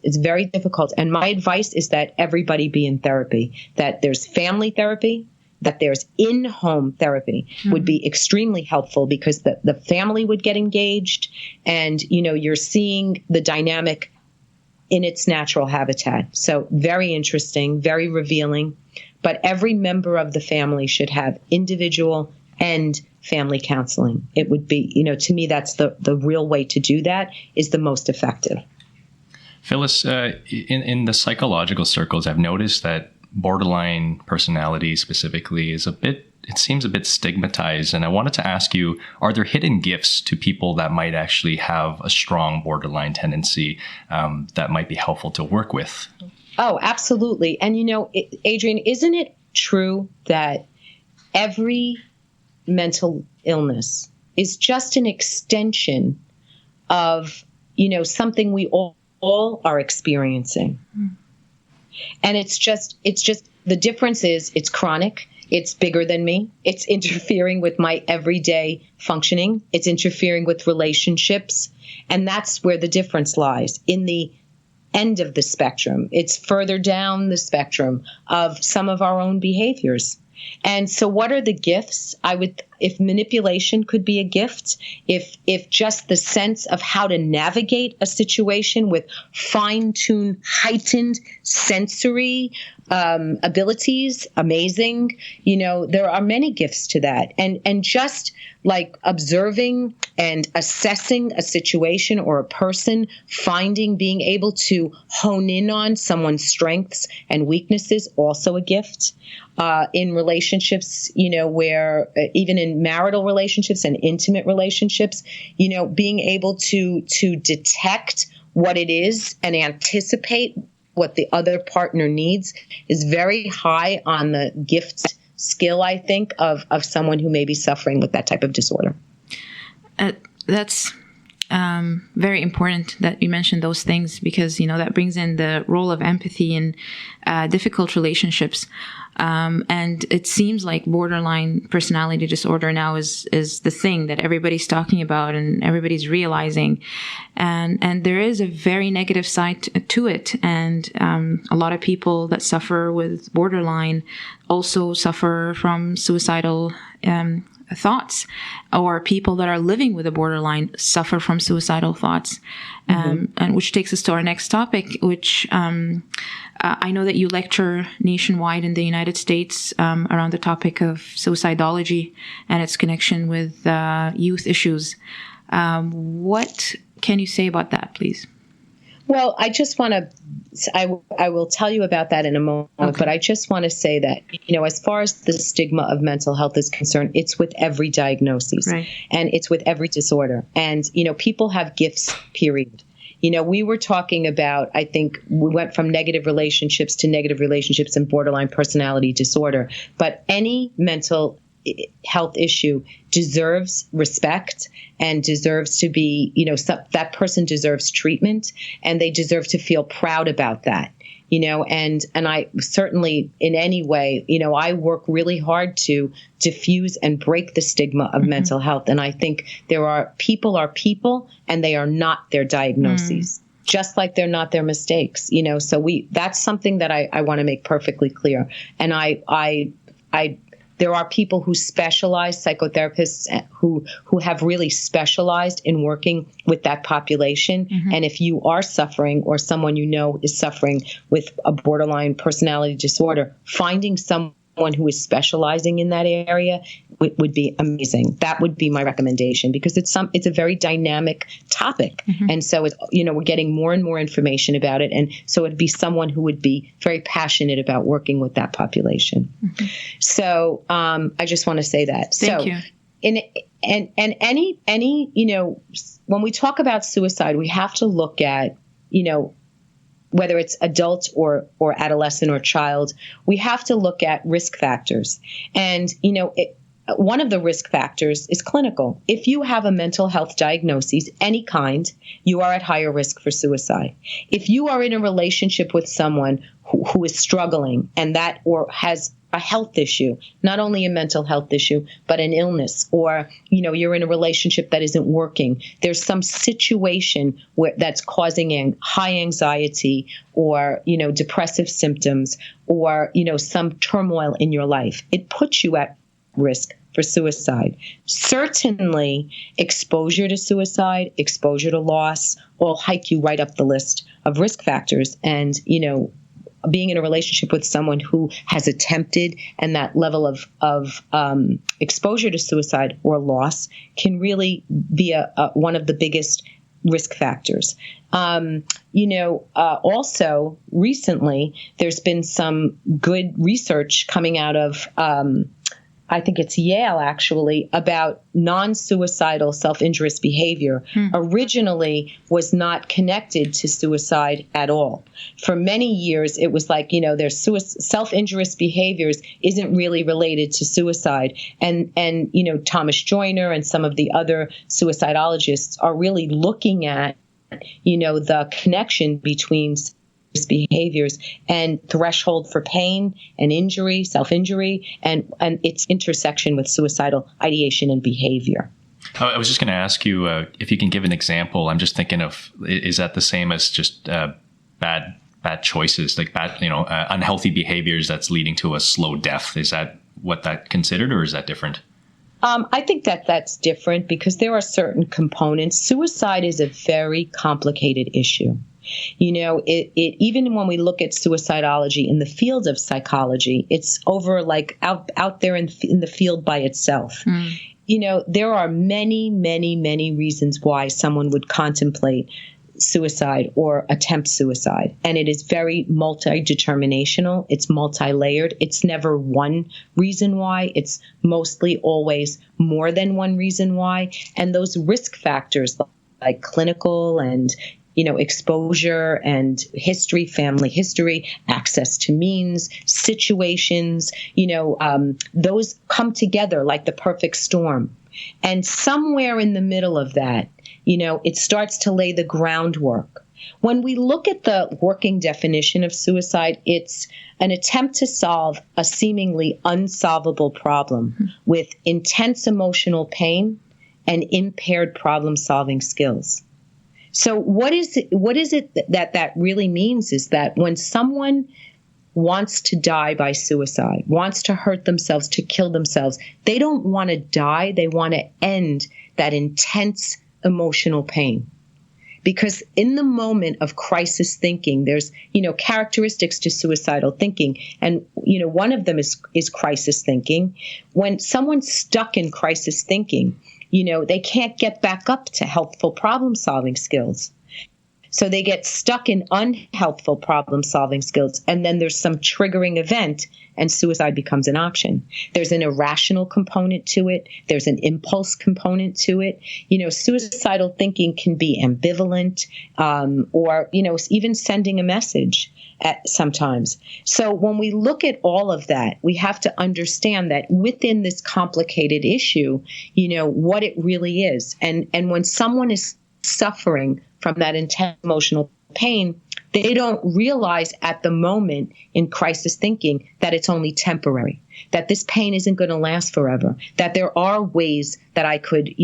It's very difficult. And my advice is that everybody be in therapy, that there's family therapy, that there's in-home therapy would be extremely helpful, because the family would get engaged, and, you're seeing the dynamic in its natural habitat. So very interesting, very revealing. But every member of the family should have individual and family counseling. It would be, to me, that's the real way to do that, is the most effective. Phyllis, in the psychological circles, I've noticed that borderline personality specifically it seems a bit stigmatized. And I wanted to ask you, are there hidden gifts to people that might actually have a strong borderline tendency that might be helpful to work with? Oh, absolutely. And, Adrian, isn't it true that every mental illness is just an extension of, something we all are experiencing? And it's just the difference is it's chronic. It's bigger than me. It's interfering with my everyday functioning. It's interfering with relationships. And that's where the difference lies, in the end of the spectrum. It's further down the spectrum of some of our own behaviors. And so what are the gifts? If manipulation could be a gift, if just the sense of how to navigate a situation with fine-tuned, heightened sensory abilities, amazing. There are many gifts to that. And just like observing and assessing a situation or a person, being able to hone in on someone's strengths and weaknesses, also a gift. In relationships, where even in marital relationships and intimate relationships, being able to detect what it is and anticipate what the other partner needs is very high on the gift skill, I think, of someone who may be suffering with that type of disorder. That's very important that you mentioned those things, because, that brings in the role of empathy in difficult relationships. And it seems like borderline personality disorder now is the thing that everybody's talking about and everybody's realizing. And there is a very negative side to it. And a lot of people that suffer with borderline also suffer from suicidal thoughts, or people that are living with a borderline suffer from suicidal thoughts. And which takes us to our next topic, which I know that you lecture nationwide in the United States around the topic of suicidality and its connection with youth issues. What can you say about that, please? Well, I just want to, I will tell you about that in a moment, okay. But I just want to say that, as far as the stigma of mental health is concerned, it's with every diagnosis, right. And it's with every disorder. And, people have gifts, period. We were talking about, I think we went from negative relationships to negative relationships and borderline personality disorder, but any mental health issue deserves respect and deserves to be, that person deserves treatment, and they deserve to feel proud about that, and I certainly in any way, I work really hard to diffuse and break the stigma of mental health. And I think people and they are not their diagnoses. Just like they're not their mistakes, so that's something that I want to make perfectly clear. And there are people who specialize, psychotherapists who have really specialized in working with that population. And if you are suffering, or someone is suffering with a borderline personality disorder, finding someone who is specializing in that area would be amazing. That would be my recommendation, because it's a very dynamic topic. And so it's, we're getting more and more information about it. And so it'd be someone who would be very passionate about working with that population. So I just want to say that. Thank you. And any, when we talk about suicide, we have to look at, whether it's adult or adolescent or child, we have to look at risk factors. And, one of the risk factors is clinical. If you have a mental health diagnosis, any kind, you are at higher risk for suicide. If you are in a relationship with someone who is struggling or has a health issue, not only a mental health issue, but an illness, or, you're in a relationship that isn't working, there's some situation that's causing high anxiety or, depressive symptoms or, some turmoil in your life, it puts you at risk for suicide. Certainly, exposure to suicide, exposure to loss, all hike you right up the list of risk factors. And, being in a relationship with someone who has attempted, and that level of exposure to suicide or loss can really be one of the biggest risk factors. Also recently, there's been some good research coming out of, I think it's Yale, actually, about non-suicidal self-injurious behavior. Originally was not connected to suicide at all. For many years, it was like, their self-injurious behaviors isn't really related to suicide. And Thomas Joyner and some of the other suicidologists are really looking at, the connection between behaviors and threshold for pain and injury, self-injury, and its intersection with suicidal ideation and behavior. I was just going to ask you if you can give an example. I'm just thinking of, is that the same as just bad choices, like bad, unhealthy behaviors that's leading to a slow death? Is that what that considered, or is that different? I think that that's different because there are certain components. Suicide is a very complicated issue. It even when we look at suicidality in the field of psychology, it's over like out there in the field by itself. There are many, many, many reasons why someone would contemplate suicide or attempt suicide. And it is very multi-determinational. It's multi-layered. It's never one reason why. It's mostly always more than one reason why. And those risk factors like clinical and exposure and history, family history, access to means, situations, those come together like the perfect storm. And somewhere in the middle of that, it starts to lay the groundwork. When we look at the working definition of suicide, it's an attempt to solve a seemingly unsolvable problem with intense emotional pain and impaired problem-solving skills. So what is it that really means is that when someone wants to die by suicide, wants to hurt themselves, to kill themselves, they don't want to die. They want to end that intense emotional pain. Because in the moment of crisis thinking, there's, characteristics to suicidal thinking. And, one of them is crisis thinking. When someone's stuck in crisis thinking, they can't get back up to helpful problem-solving skills. So they get stuck in unhelpful problem-solving skills, and then there's some triggering event, and suicide becomes an option. There's an irrational component to it. There's an impulse component to it. Suicidal thinking can be ambivalent, or even sending a message sometimes. So when we look at all of that, we have to understand that within this complicated issue, what it really is. And when someone is suffering from that intense emotional pain, they don't realize at the moment in crisis thinking that it's only temporary, that this pain isn't going to last forever, that there are ways that I could,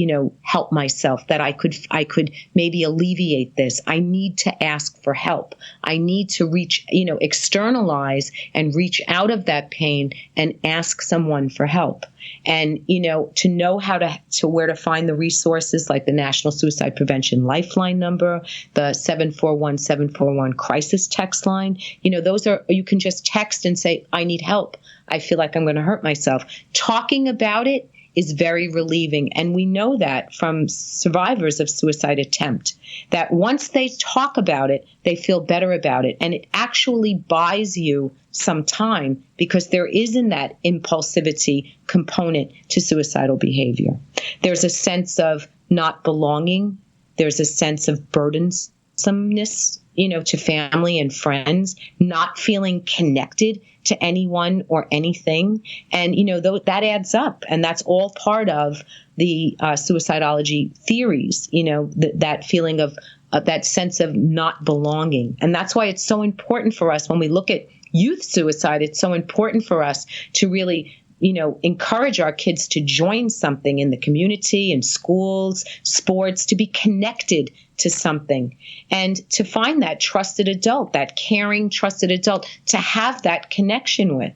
help myself, that I could maybe alleviate this. I need to ask for help. I need to reach, externalize and reach out of that pain and ask someone for help. And, to know how to where to find the resources like the National Suicide Prevention Lifeline number, the 741-741 crisis text line, those are, you can just text and say, I need help. I feel like I'm going to hurt myself. Talking about it is very relieving. And we know that from survivors of suicide attempt, that once they talk about it, they feel better about it. And it actually buys you some time because there isn't that impulsivity component to suicidal behavior. There's a sense of not belonging. There's a sense of burdensomeness, to family and friends, not feeling connected to anyone or anything. And, that adds up. And that's all part of the suicidology theories, that feeling of that sense of not belonging. And that's why it's so important for us when we look at youth suicide. It's so important for us to really encourage our kids to join something in the community, in schools, sports, to be connected to something and to find that trusted adult, that caring, trusted adult to have that connection with.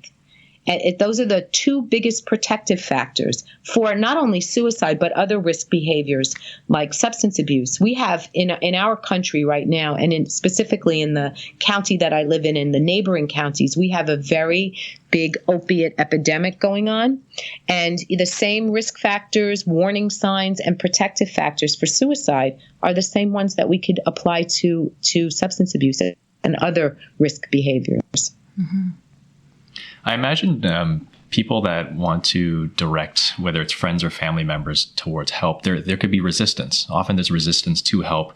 And those are the two biggest protective factors for not only suicide, but other risk behaviors like substance abuse. We have in our country right now, and specifically in the county that I live in the neighboring counties, we have a very big opiate epidemic going on. And the same risk factors, warning signs, and protective factors for suicide are the same ones that we could apply to substance abuse and other risk behaviors. Mm-hmm. I imagine people that want to direct, whether it's friends or family members, towards help, there could be resistance. Often there's resistance to help.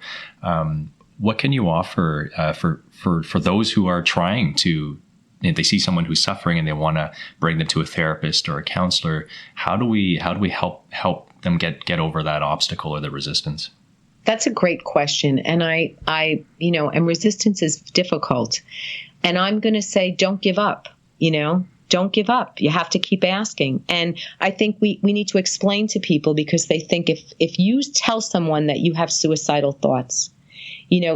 What can you offer for those who are trying to, they see someone who's suffering and they want to bring them to a therapist or a counselor? How do we help them get over that obstacle or the resistance? That's a great question. And and resistance is difficult. And I'm going to say, don't give up. Don't give up. You have to keep asking. And I think we need to explain to people because they think if you tell someone that you have suicidal thoughts,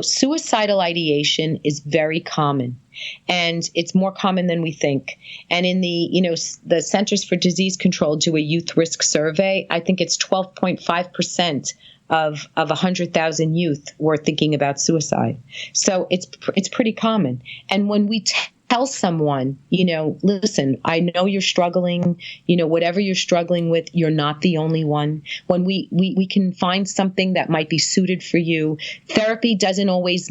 suicidal ideation is very common. And it's more common than we think. And in the Centers for Disease Control do a youth risk survey. I think it's 12.5% of 100,000 youth were thinking about suicide. So it's pretty common. And when we tell someone, listen, I know you're struggling, whatever you're struggling with, you're not the only one. When we can find something that might be suited for you. Therapy doesn't always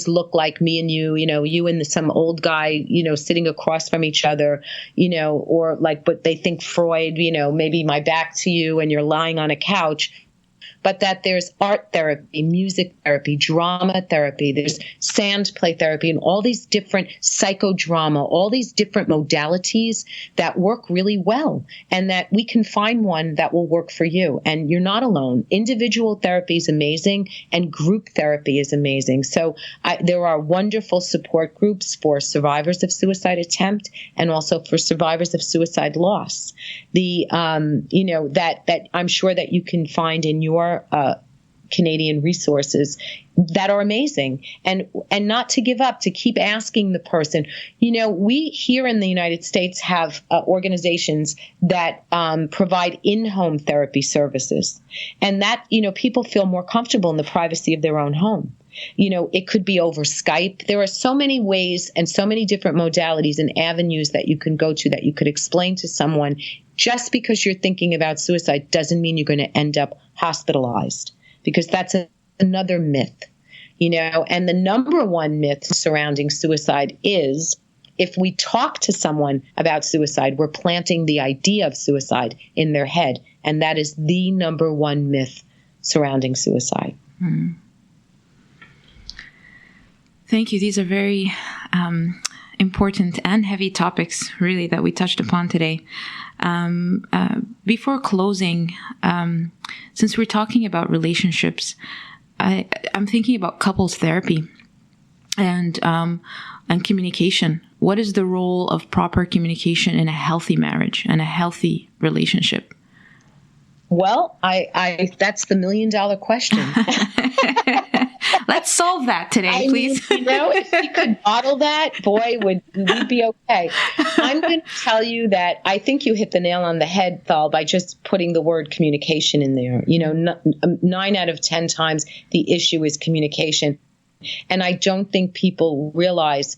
look like me and you and some old guy, sitting across from each other, or like, but they think Freud, maybe my back to you and you're lying on a couch. But that there's art therapy, music therapy, drama therapy, there's Sandplay Therapy, and all these different psychodrama, all these different modalities that work really well, and that we can find one that will work for you. And you're not alone. Individual therapy is amazing, and group therapy is amazing. So there are wonderful support groups for survivors of suicide attempt and also for survivors of suicide loss. That I'm sure that you can find in your Canadian resources that are amazing, and not to give up, to keep asking the person. We here in the United States have organizations that provide in-home therapy services, and that people feel more comfortable in the privacy of their own home. It could be over Skype. There are so many ways and so many different modalities and avenues that you can go to that you could explain to someone. Just because you're thinking about suicide doesn't mean you're going to end up hospitalized, because that's another myth, and the number one myth surrounding suicide is if we talk to someone about suicide, we're planting the idea of suicide in their head. And that is the number one myth surrounding suicide. Mm-hmm. Thank you. These are very important and heavy topics, really, that we touched upon today. Before closing, since we're talking about relationships, I'm thinking about couples therapy and communication. What is the role of proper communication in a healthy marriage and a healthy relationship? Well, that's the $1 million question. Let's solve that today, please. If we could model that, boy, we'd be okay. I'm going to tell you that I think you hit the nail on the head, Thal, by just putting the word communication in there. 9 out of 10 times the issue is communication. And I don't think people realize,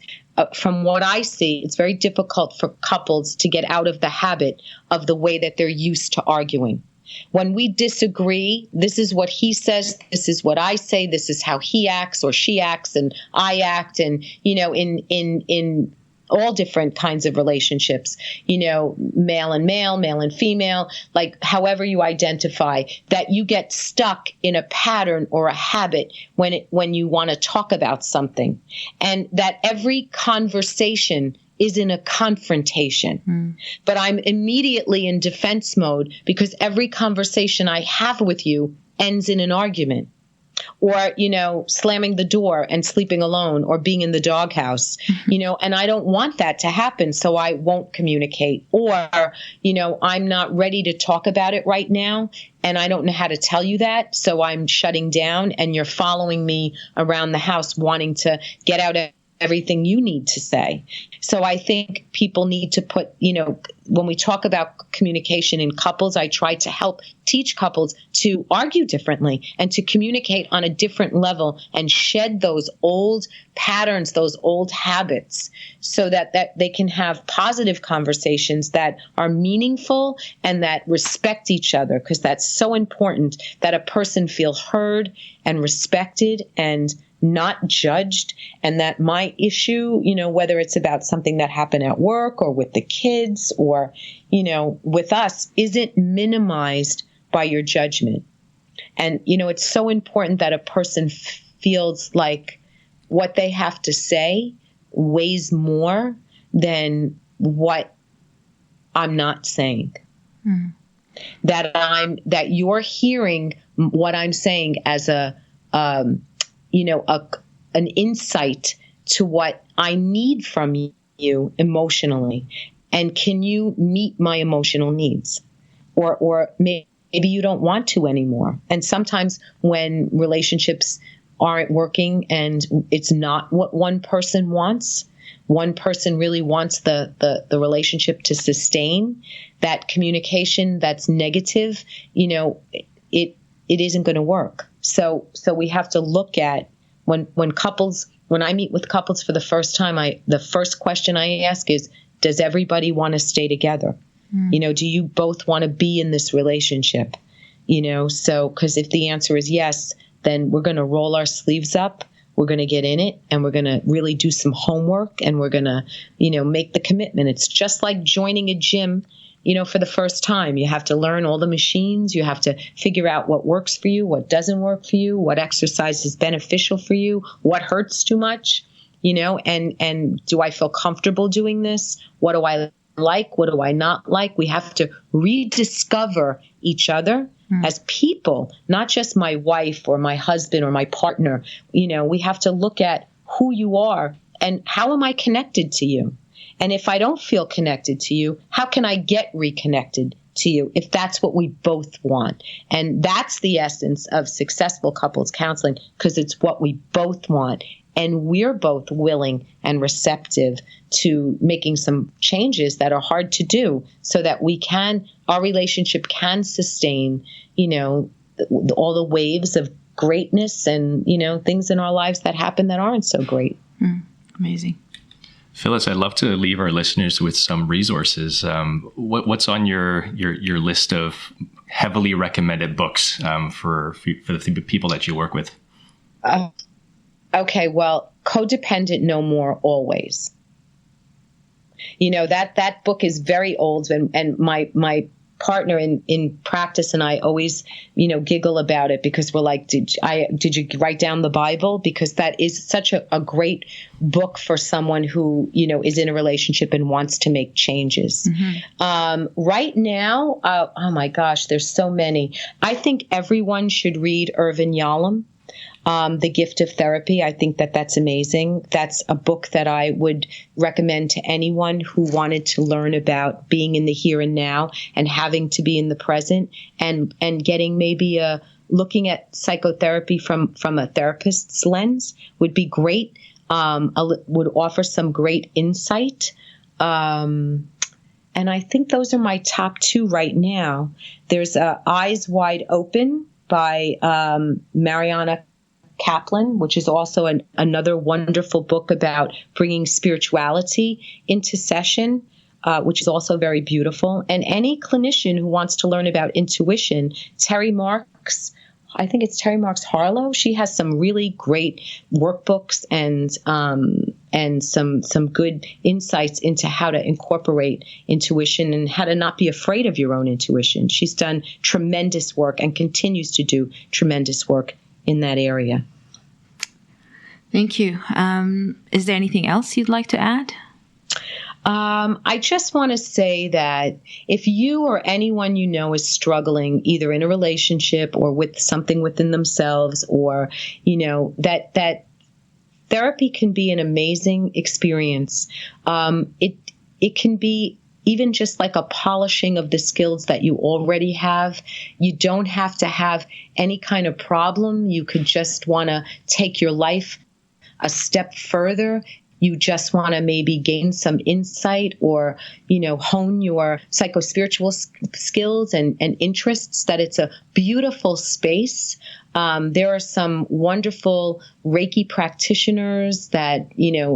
from what I see, it's very difficult for couples to get out of the habit of the way that they're used to arguing. When we disagree, this is what he says, this is what I say, this is how he acts or she acts and I act. And, in all different kinds of relationships, male and male, male and female, like however you identify, that you get stuck in a pattern or a habit when you want to talk about something. And that every conversation is in a confrontation. But I'm immediately in defense mode because every conversation I have with you ends in an argument, or, slamming the door and sleeping alone, or being in the doghouse, and I don't want that to happen. So I won't communicate, or, I'm not ready to talk about it right now. And I don't know how to tell you that. So I'm shutting down, and you're following me around the house wanting to get out everything you need to say. So I think people need to put, when we talk about communication in couples, I try to help teach couples to argue differently and to communicate on a different level and shed those old patterns, those old habits, so that they can have positive conversations that are meaningful and that respect each other, because that's so important, that a person feel heard and respected and not judged, and that my issue, whether it's about something that happened at work or with the kids or, with us, isn't minimized by your judgment. And, it's so important that a person feels like what they have to say weighs more than what I'm not saying. Mm. That you're hearing what I'm saying as an insight to what I need from you emotionally. And can you meet my emotional needs? Or maybe you don't want to anymore. And sometimes when relationships aren't working, and it's not what one person wants. One person really wants the relationship to sustain. That communication that's negative, it isn't going to work. So we have to look at when I meet with couples for the first time, the first question I ask is, does everybody want to stay together? Do you both want to be in this relationship? So, because if the answer is yes, then we're going to roll our sleeves up. We're going to get in it, and we're going to really do some homework, and we're going to, make the commitment. It's just like joining a gym, for the first time. You have to learn all the machines. You have to figure out what works for you, what doesn't work for you, what exercise is beneficial for you, what hurts too much, and do I feel comfortable doing this? What do I like? What do I not like? We have to rediscover each other as people, not just my wife or my husband or my partner. We have to look at who you are and how am I connected to you? And if I don't feel connected to you, how can I get reconnected to you if that's what we both want? And that's the essence of successful couples counseling, because it's what we both want. And we're both willing and receptive to making some changes that are hard to do so that our relationship can sustain, all the waves of greatness and, things in our lives that happen that aren't so great. Amazing. Phyllis, I'd love to leave our listeners with some resources. What's on your list of heavily recommended books for the people that you work with? Okay, well, Codependent No More Always. That book is very old, and my partner in practice and I always, giggle about it, because we're like, did you write down the Bible? Because that is such a great book for someone who, is in a relationship and wants to make changes. Right now, oh my gosh, there's so many. I think everyone should read Irvin Yalom. The Gift of Therapy. I think that's amazing. That's a book that I would recommend to anyone who wanted to learn about being in the here and now and having to be in the present, and getting maybe looking at psychotherapy from a therapist's lens would be great. Would offer some great insight. And I think those are my top two right now. There's Eyes Wide Open by Mariana Kaplan, which is also another wonderful book about bringing spirituality into session, which is also very beautiful. And any clinician who wants to learn about intuition, Terry Marks, I think it's Terry Marks Harlow. She has some really great workbooks and some good insights into how to incorporate intuition and how to not be afraid of your own intuition. She's done tremendous work and continues to do tremendous work in that area. Thank you. Is there anything else you'd like to add? I just want to say that if you or anyone you know is struggling either in a relationship or with something within themselves, or, that therapy can be an amazing experience. It can be even just like a polishing of the skills that you already have. You don't have to have any kind of problem. You could just want to take your life a step further. You just want to maybe gain some insight or, hone your psychospiritual skills and interests, that it's a beautiful space. There are some wonderful Reiki practitioners that,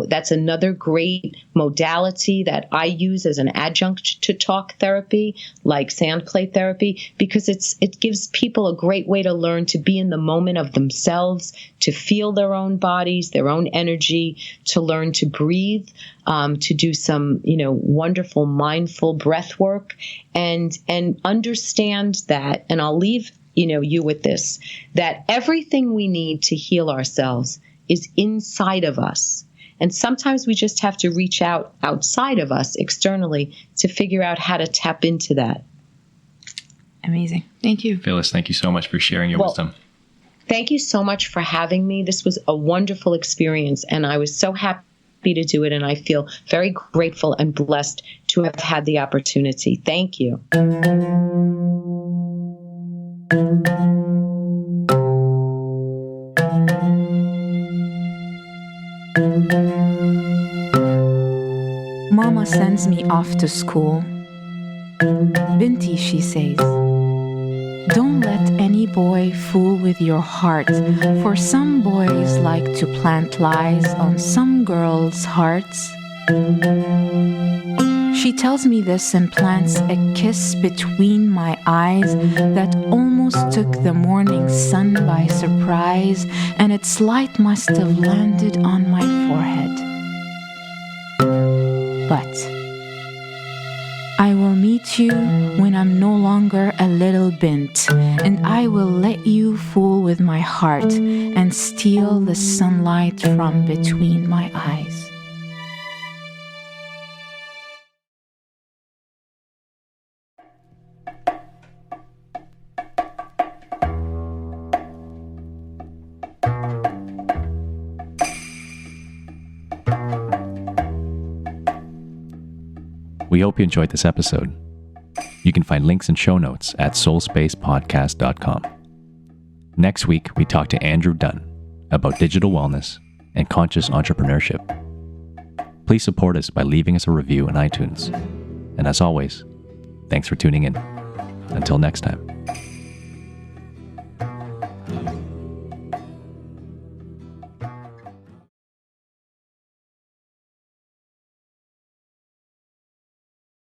that's another great modality that I use as an adjunct to talk therapy, like Sandplay Therapy, because it gives people a great way to learn to be in the moment of themselves, to feel their own bodies, their own energy, to learn to breathe, to do some, wonderful mindful breath work, and understand that, and I'll leave you with this, that everything we need to heal ourselves is inside of us. And sometimes we just have to reach out outside of us externally to figure out how to tap into that. Amazing. Thank you. Phyllis, thank you so much for sharing your wisdom. Thank you so much for having me. This was a wonderful experience, and I was so happy to do it, and I feel very grateful and blessed to have had the opportunity. Thank you. sends me off to school. Binti, she says, don't let any boy fool with your heart, for some boys like to plant lies on some girls' hearts. She tells me this and plants a kiss between my eyes that almost took the morning sun by surprise, and its light must have landed on my forehead. But I will meet you when I'm no longer a little bint, and I will let you fool with my heart and steal the sunlight from between my eyes. We hope you enjoyed this episode. You can find links and show notes at soulspacepodcast.com. Next week, we talk to Andrew Dunn about digital wellness and conscious entrepreneurship. Please support us by leaving us a review on iTunes. And as always, thanks for tuning in. Until next time.